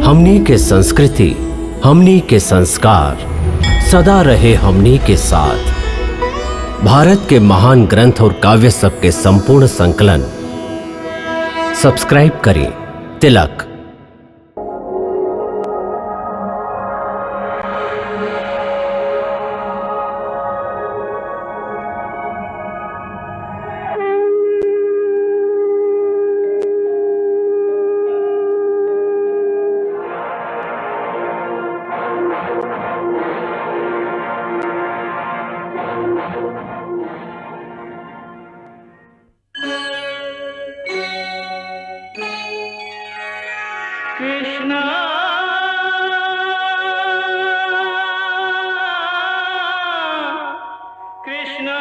हमनी के संस्कृति, हमनी के संस्कार सदा रहे हमनी के साथ। भारत के महान ग्रंथ और काव्य सब के संपूर्ण संकलन सब्सक्राइब करें तिलक। कृष्णा कृष्णा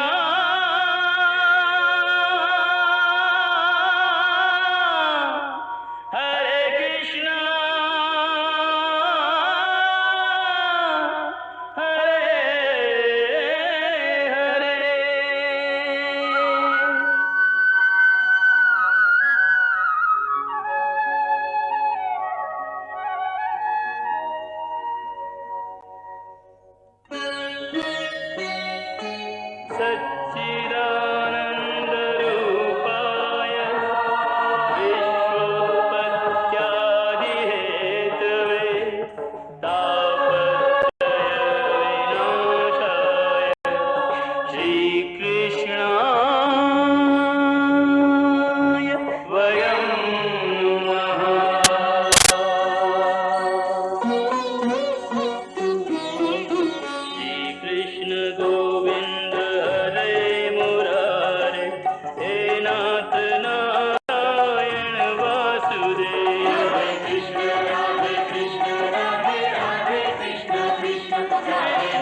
हरे कृष्णा हरे हरे। सच्चिदानन्दरूपाय विश्वोत्पत्त्यादिहेतवे तापत्रयविनाशाय श्रीकृष्णाय वयं नमः। श्रीकृष्ण गोविंद हरे मुरारे, हे नाथ नारायण वासुदेव। हरे कृष्ण राधे कृष्ण राधे राधे कृष्ण कृष्ण हरे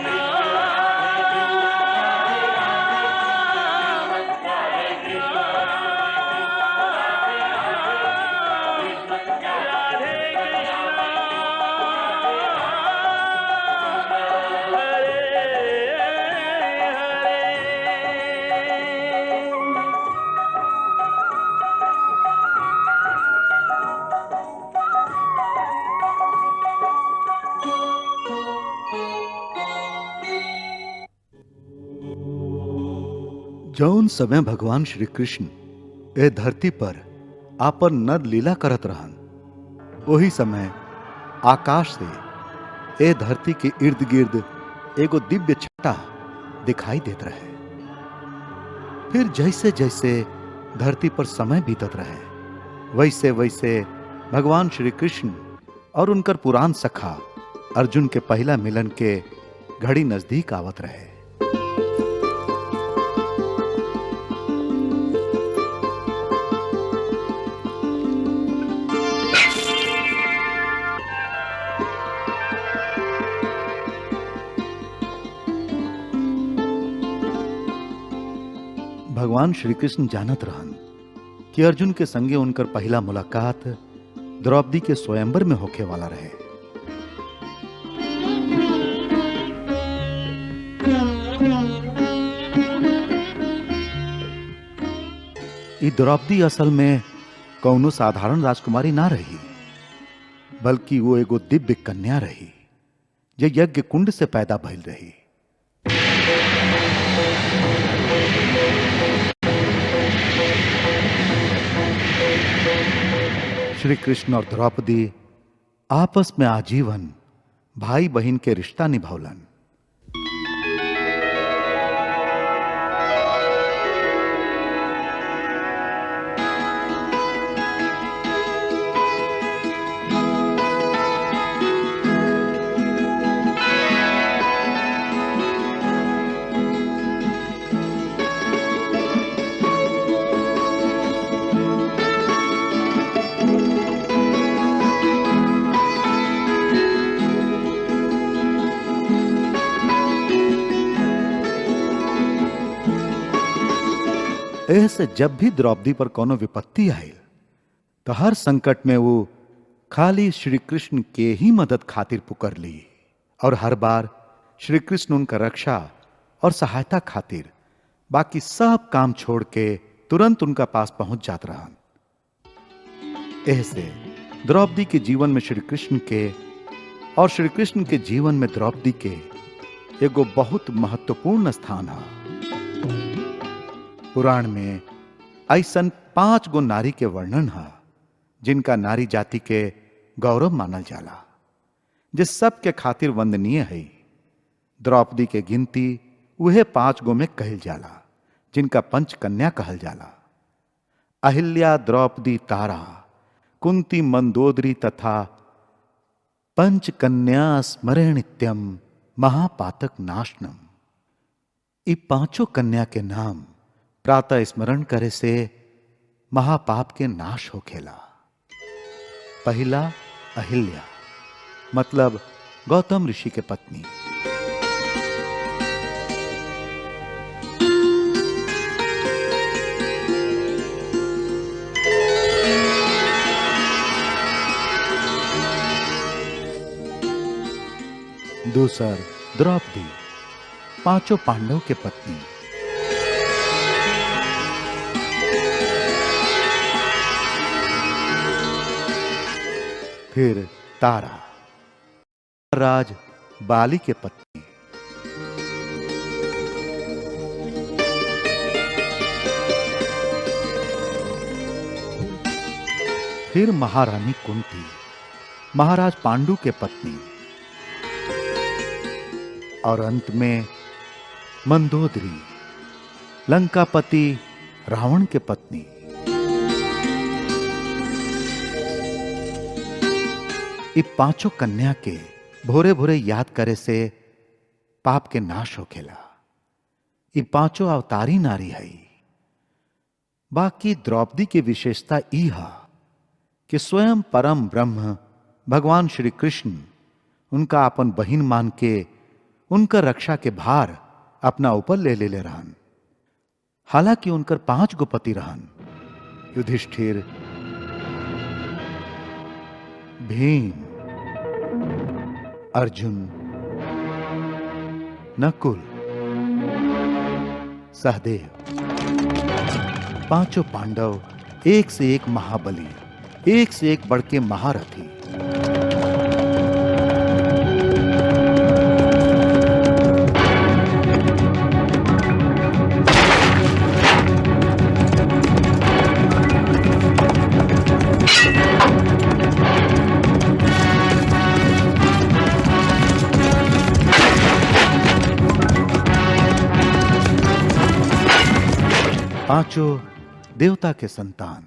जौन समय भगवान श्री कृष्ण ए धरती पर आपन नर लीला करत रहन, वही समय आकाश से ए धरती के इर्द गिर्द एगो दिव्य छटा दिखाई देत रहे। फिर जैसे जैसे धरती पर समय बीतत रहे, वैसे वैसे भगवान श्री कृष्ण और उनकर पुरान सखा अर्जुन के पहला मिलन के घड़ी नजदीक आवत रहे। भगवान श्री कृष्ण जानत रहन कि अर्जुन के संगे उनकर पहला मुलाकात द्रौपदी के स्वयंवर में होखे वाला रहे। ई द्रौपदी असल में कौनो साधारण राजकुमारी ना रही, बल्कि वो एगो दिव्य कन्या रही, जे यज्ञ कुंड से पैदा भइल रही। श्री कृष्ण और द्रौपदी आपस में आजीवन भाई बहन के रिश्ता निभौलन। ऐसे जब भी द्रौपदी पर कोनो विपत्ति आयल, तो हर संकट में वो खाली श्री कृष्ण के ही मदद खातिर पुकार ली, और हर बार श्री कृष्ण उनका रक्षा और सहायता खातिर बाकी सब काम छोड़ के तुरंत उनका पास पहुंच जात रहन। ऐसे द्रौपदी के जीवन में श्री कृष्ण के और श्री कृष्ण के जीवन में द्रौपदी के एगो बहुत महत्वपूर्ण स्थान है। पुराण में ऐसन 5 गो नारी के वर्णन है जिनका नारी जाति के गौरव मानल जाला, जिस सब के खातिर वंदनीय है। द्रौपदी के गिनती उहे 5 गो में कहल जाला जिनका पंच कन्या कहल जाला। अहिल्या, द्रौपदी, तारा, कुंती, मंदोदरी तथा पंच कन्या स्मरे नित्यम महापातक नाशनम। इ 5 कन्या के नाम प्रातः स्मरण करे से महापाप के नाश होखेला। पहला अहिल्या मतलब गौतम ऋषि के पत्नी। दूसर द्रौपदी, 5 पांडव के पत्नी। फिर तारा, राज बाली के पत्नी। फिर महारानी कुंती, महाराज पांडु के पत्नी। और अंत में मंदोदरी, लंकापति रावण के पत्नी। इ 5 कन्या के भोरे भोरे याद करे से पाप के नाश होखेला। इ 5 अवतारी नारी है। बाकी द्रौपदी की विशेषता ई है कि स्वयं परम ब्रह्म भगवान श्री कृष्ण उनका अपन बहिन मान के उनकर रक्षा के भार अपना ऊपर ले रहन। हालांकि उनकर 5 गो पति रहन, युधिष्ठिर, भीम, अर्जुन, नकुल, सहदेव। 5 पांडव एक से एक महाबली, एक से एक बढ़के महारथी। पांचों देवता के संतान।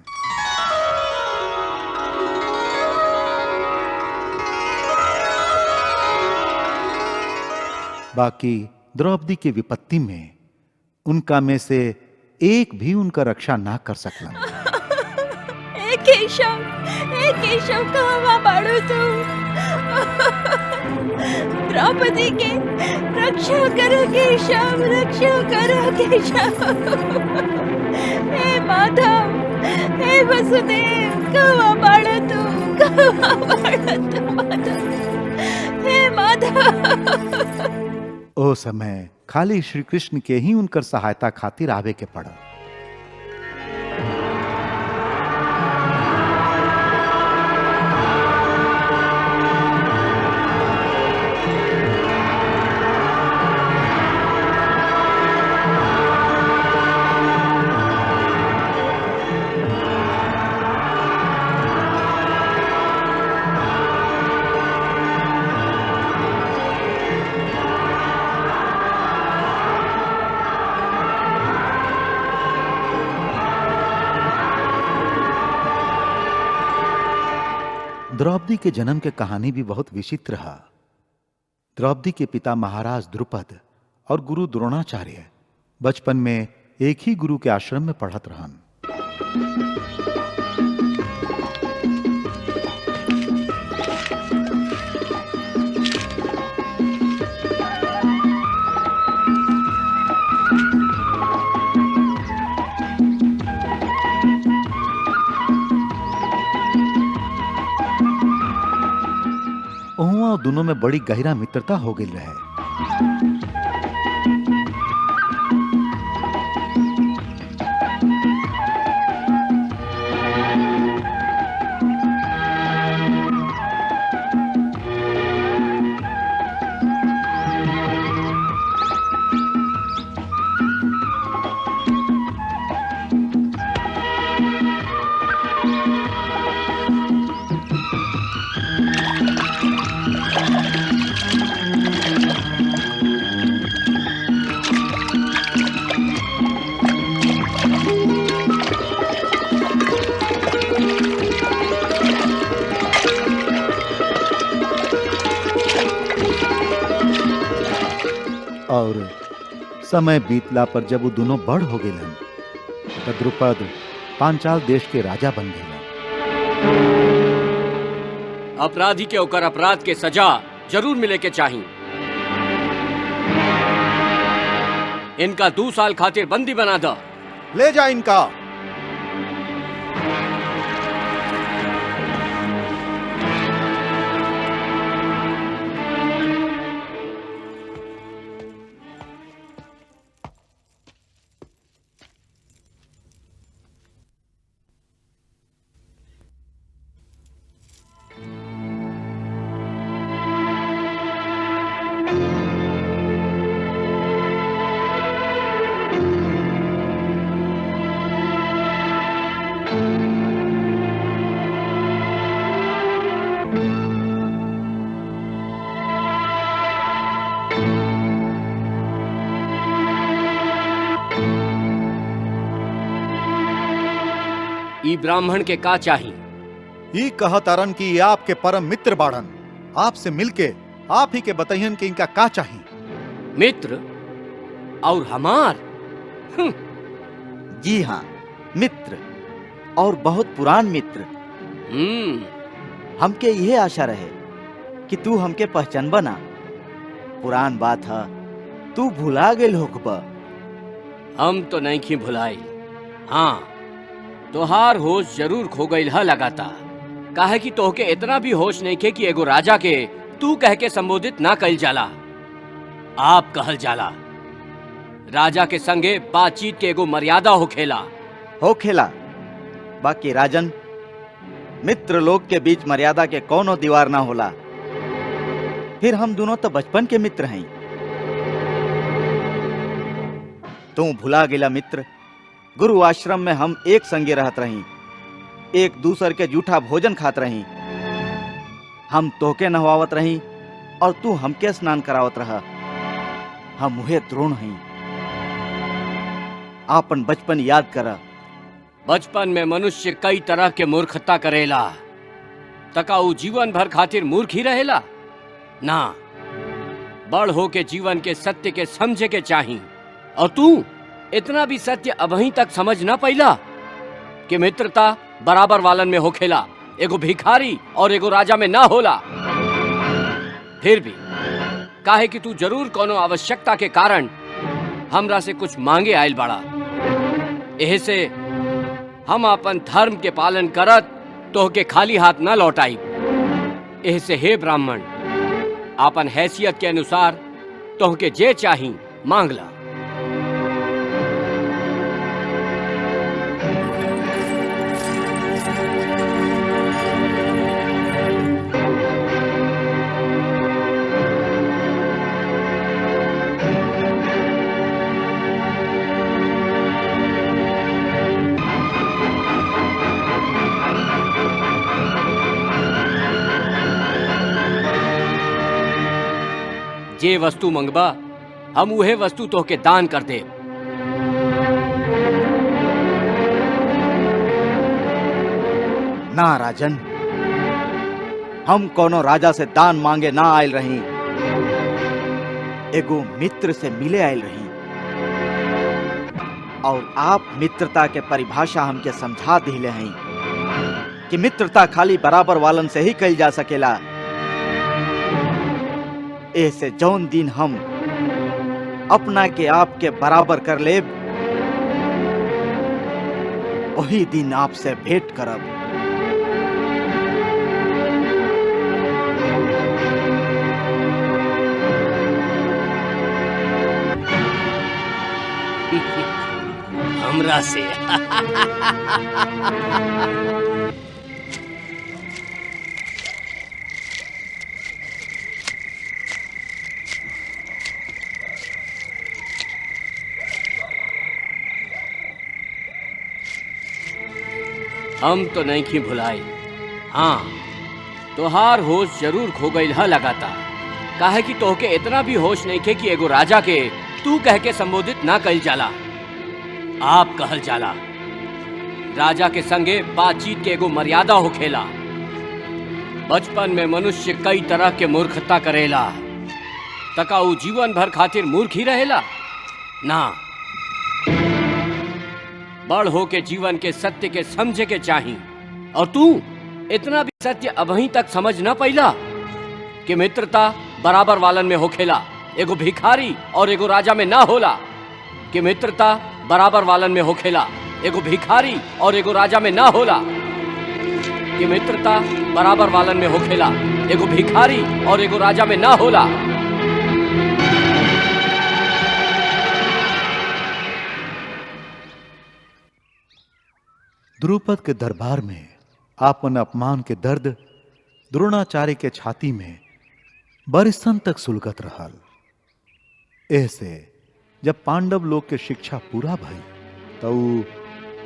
बाकी द्रौपदी की विपत्ति में उनका में से एक भी उनका रक्षा ना कर सकला। केशव कहाँ बाड़ू तू? द्रौपदी के रक्षा करो केशव, रक्षा करो केशव। हे माधव, हे वसुदेव, कहाँ बाड़ू तू? कहाँ बाड़ू तू माधव? हे माधव। ओ समय खाली श्री कृष्ण के ही उनकर सहायता खातिर आवे के पड़ा। द्रौपदी के जन्म के कहानी भी बहुत विचित्र है। द्रौपदी के पिता महाराज द्रुपद और गुरु द्रोणाचार्य बचपन में एक ही गुरु के आश्रम में पढ़त रहन। उहाँ दोनों में बड़ी गहरा मित्रता हो गई रहे। और समय बीतला पर जब वो दोनों बड़ हो गए तो द्रुपद पांचाल देश के राजा बन गए। अपराधी के ओकर अपराध के सजा जरूर मिले के चाहिए। इनका 2 साल खातिर बंदी बना दो। ले जा इनका। ई ब्राह्मण के का चाहिए? ई कहतारन कि ये आपके परम मित्र बाड़न। आपसे मिलके आप ही के बताइए कि इनका का चाहिए। मित्र और हमार? जी हाँ, मित्र और बहुत पुरान मित्र। हमके यह आशा रहे कि तू हमके पहचान बना। पुरान बात है, तू भुला गेल होकबा। हम तो नहीं की भुलाई। हाँ, तोहार होश जरूर खो गई है लगाता। काहे कि तोहके इतना भी होश नहीं के कि एगो राजा के तू कह के संबोधित ना कइल जाला, आप कहल जाला। राजा के संगे बातचीत के एगो मर्यादा होखेला। बाकी राजन, मित्र लोग के बीच मर्यादा के कोनो दीवार ना होला। फिर हम दोनों तो बचपन के मित्र हैं। तू भुला गेला मित्र, गुरु आश्रम में हम एक संगे रहत रही, एक दूसर के जूठा भोजन खात रही। हम तोहके नहवावत रही और तू हमके स्नान करावत रहा। हम उहे द्रोण हई। आपन बचपन याद करा। बचपन में मनुष्य कई तरह के मूर्खता करेला, तका ऊ जीवन भर खातिर मूर्ख ही रहेला ना। बड़ हो के जीवन के सत्य के समझे के चाहिए। और तू इतना भी सत्य अभी तक समझ ना पैला कि मित्रता बराबर वालन में होखेला, एगो भिखारी और एगो राजा में ना होला। फिर भी काहे कि तू जरूर कोनो आवश्यकता के कारण हमरा से कुछ मांगे आयल बाड़ा। एहे से हम अपन धर्म के पालन करत तोहके खाली हाथ ना लौटाई। एहे से हे ब्राह्मण, अपन हैसियत के अनुसार तोहके जे चाही मांगला। जे वस्तु मंगबा हम उहे वस्तु तोहके दान कर दे। ना राजन, हम कोनो राजा से दान मांगे ना आयल रही, एगो मित्र से मिले आयल रही। और आप मित्रता के परिभाषा हमके समझा दिले हैं कि मित्रता खाली बराबर वालन से ही कइल जा सकेला। ऐसे जौन दिन हम अपना के आप के बराबर कर लेब, वही दिन आपसे भेंट करब। हमरा से हम तो नहीं की भुलाई। हाँ, तोहार होश जरूर खो गई है लगाता। काहे कि तोहके इतना भी होश नहीं खे कि एगो राजा के तू कह के संबोधित ना कइल जाला, आप कहल जाला। राजा के संगे बातचीत के एगो मर्यादा होखेला। बचपन में मनुष्य कई तरह के मूर्खता करेला, तका ऊ जीवन भर खातिर मूर्ख ही रहेला ना। बड़ हो के जीवन के सत्य के समझे के चाही। और तू इतना भी सत्य अभी तक समझ न पैला कि मित्रता बराबर वालन में होखेला, एगो भिखारी और एगो राजा में ना होला। कि मित्रता बराबर वालन में होखेला, एगो भिखारी और एगो राजा में ना होला। कि मित्रता बराबर वालन में होखेला, एगो भिखारी और एगो राजा में ना होला। द्रुपद के दरबार में आपन अपमान के दर्द द्रोणाचार्य के छाती में बरिसन तक सुलगत रहल। ऐसे जब पांडव लोग के शिक्षा पूरा भई तो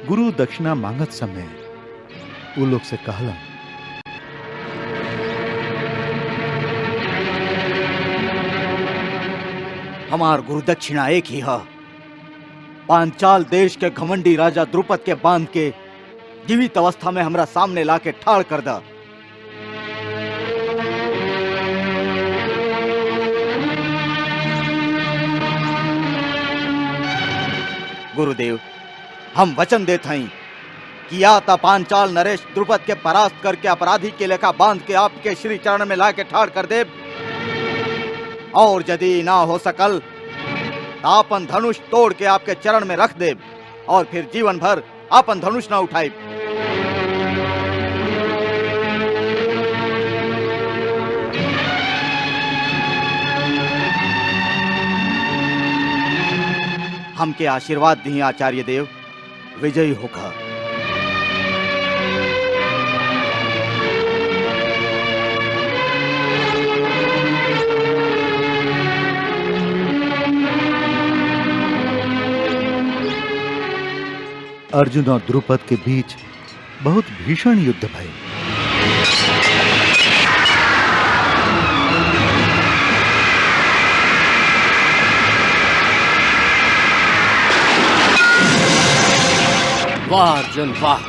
गुरु दक्षिणा मांगत समय वो लोग से कहलन, हमार गुरु दक्षिणा एक ही है। पांचाल देश के घमंडी राजा द्रुपद के बांध के जीवित अवस्था में हमरा सामने लाके ठाड़ कर दा। गुरुदेव, हम वचन देते हैं कि या ता पांचाल नरेश द्रुपद के परास्त करके अपराधी के लेखा बांध के आपके श्री चरण में लाके ठाड़ कर दे, और यदि ना हो सकल तो आपन धनुष तोड़ के आपके चरण में रख दे और फिर जीवन भर आपन धनुष ना उठाए। हमके आशीर्वाद दी आचार्य देव, विजयी होकर। अर्जुन और द्रुपद के बीच बहुत भीषण युद्ध भये। वाह अर्जुन वाह।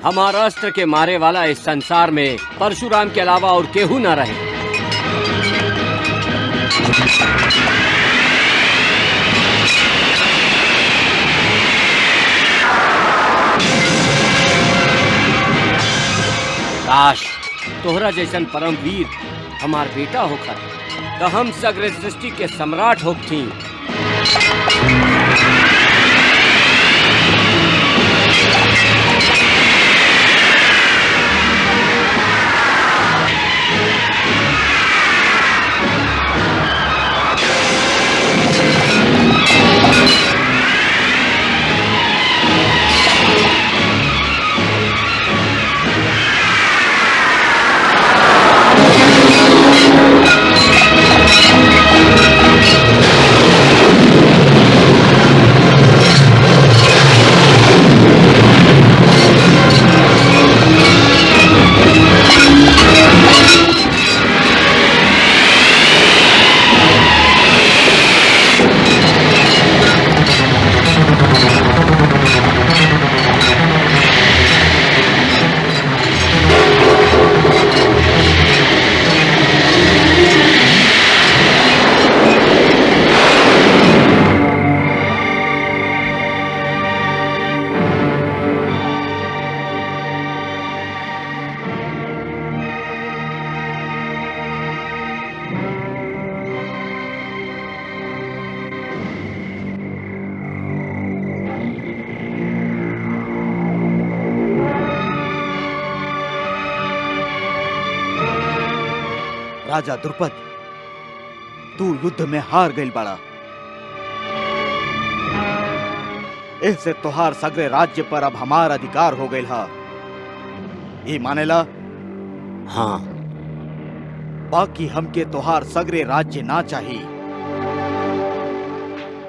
हमारा अस्त्र के मारे वाला इस संसार में परशुराम के अलावा और केहू ना रहे। काश तोहरा जैसन परम वीर हमार बेटा होकर तो हम सगरे सृष्टि के सम्राट होती। राजा द्रुपद, तू युद्ध में हार गई बड़ा। इससे तोहार सगरे राज्य पर अब हमार अधिकार हो गई हा। ये मानेला? हाँ। बाकी हमके तोहार सगरे राज्य ना चाहिए,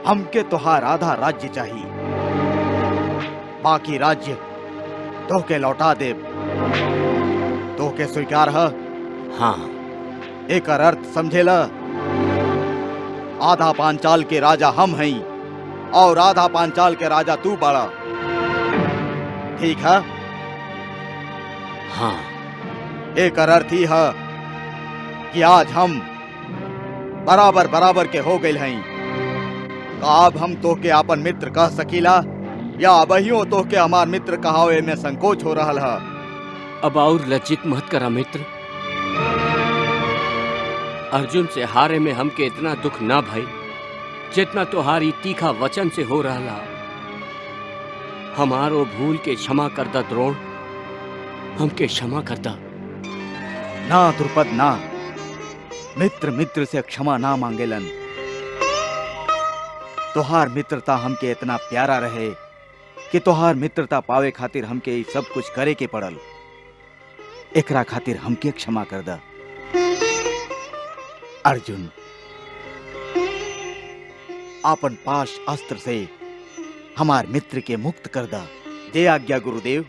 हमके तोहार आधा राज्य चाहिए। बाकी राज्य तोहके लौटा दे। तोहके स्वीकार है? हाँ। एक अर्थ समझेला। आधा पांचाल के राजा हम हैं और आधा पांचाल के राजा तू बड़ा। ठीक है? हाँ। एक अर्थ ही है कि आज हम बराबर बराबर के हो गए हैं। का अब हम तोहके आपन मित्र कह सकीला या अबहियो तोहके हमार मित्र कहावे में संकोच हो रहा है? अब और लज्जित मत करा मित्र। अर्जुन से हारे में हमके इतना दुख ना भाई जितना तोहारी तीखा वचन से हो रहा। हमारो भूल के क्षमा करता द्रोण, हमके क्षमा करता। ना द्रुपद ना, मित्र मित्र से क्षमा ना मांगेलन। तोहार मित्रता हमके इतना प्यारा रहे कि तोहार मित्रता पावे खातिर हमके सब कुछ करे के पड़ल। एकरा खातिर हमके क्षमा कर दा। अर्जुन, आपन पाश अस्त्र से हमार मित्र के मुक्त कर दा। दे आज्ञा गुरुदेव।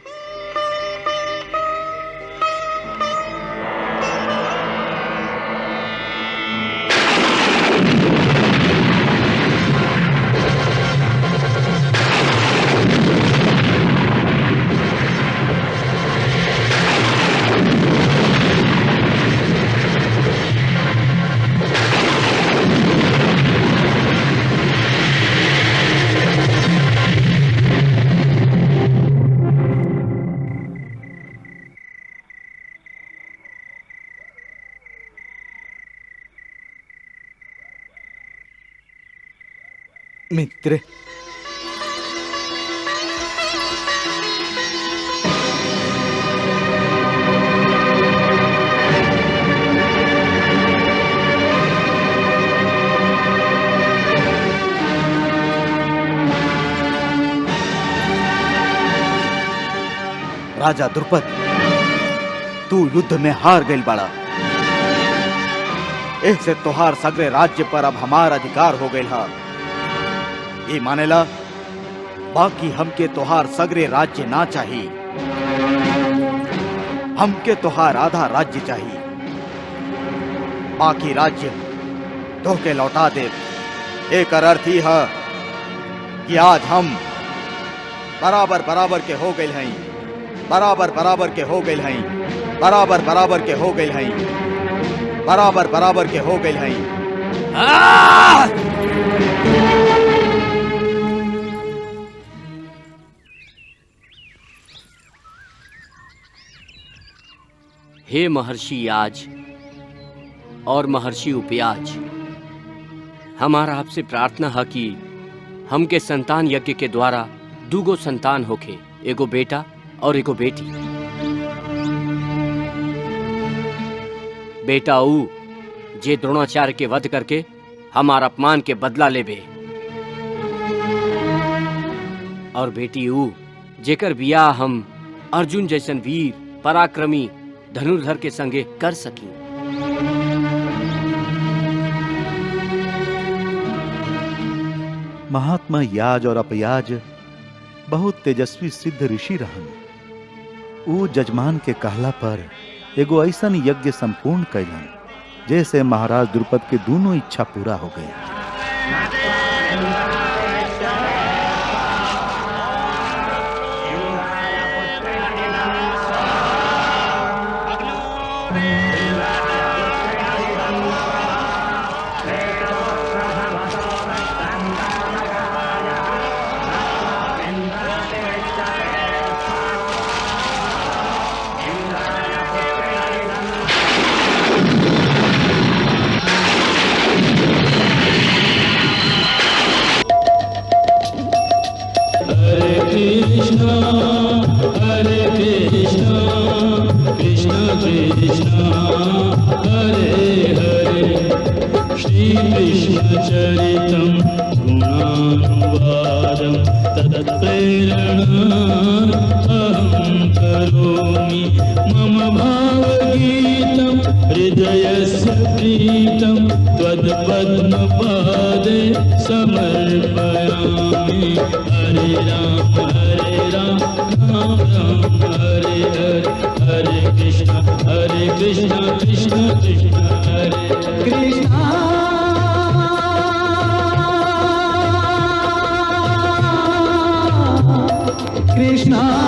मित्र, राजा द्रुपद, तू युद्ध में हार गई बड़ा। इससे तोहार सगरे राज्य पर अब हमार अधिकार हो गई है। ये मानेला, बाकी हमके तोहार सगरे राज्य ना चाहिए। हमके तोहार आधा राज्य चाहिए। बाकी राज्य तोहके लौटा दे। एक अर्थ ही है कि आज हम बराबर बराबर के हो गए हैं। बराबर बराबर के हो गए हैं। बराबर बराबर के हो गए हैं। बराबर बराबर के हो गए हैं। हे महर्षि याज और महर्षि उपयाज, हमारा आपसे प्रार्थना है कि हमके संतान यज्ञ के द्वारा दूगो संतान होके, एगो बेटा और एगो बेटी। बेटा ऊ जे द्रोणाचार्य के वध करके हमारा अपमान के बदला लेबे, और बेटी ऊ जेकर बियाह हम अर्जुन जैसन वीर पराक्रमी धनुर्धर के संगे कर सकी। महात्मा याज और अपयाज बहुत तेजस्वी सिद्ध ऋषि रहन। ऊ जजमान के कहला पर एगो ऐसन यज्ञ संपूर्ण कैलन जैसे महाराज द्रुपद के दोनों इच्छा पूरा हो गई। समर्पयामि। हरे राम राम राम हरे हरे कृष्ण कृष्ण कृष्ण हरे कृष्णा कृष्णा